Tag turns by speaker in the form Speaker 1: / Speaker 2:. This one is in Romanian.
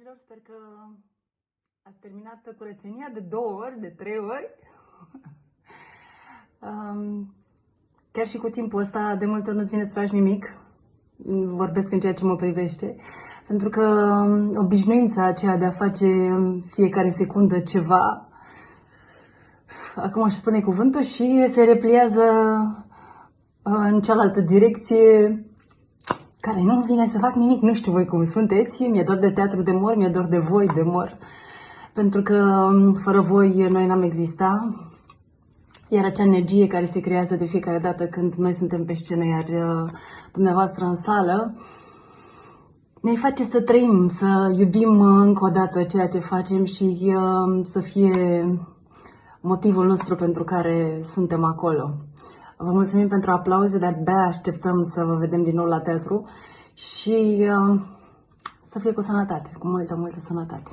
Speaker 1: Dragilor, sper că ați terminat curățenia de 2 ori, de 3 ori. Chiar și cu timpul ăsta, de multe ori nu-ți vine să faci nimic. Vorbesc în ceea ce mă privește. Pentru că obișnuința aceea de a face în fiecare secundă ceva, acum aș spune cuvântul, și se repliază în cealaltă direcție, care nu vine să fac nimic. Nu știu voi cum sunteți, mi-e dor de teatru de mor, mi-e dor de voi de mor. Pentru că fără voi noi n-am exista. Iar acea energie care se creează de fiecare dată când noi suntem pe scenă, iar dumneavoastră în sală, ne face să trăim, să iubim încă o dată ceea ce facem și să fie motivul nostru pentru care suntem acolo. Vă mulțumim pentru aplauze, de-abia așteptăm să vă vedem din nou la teatru și să fie cu sănătate, cu multă, multă sănătate.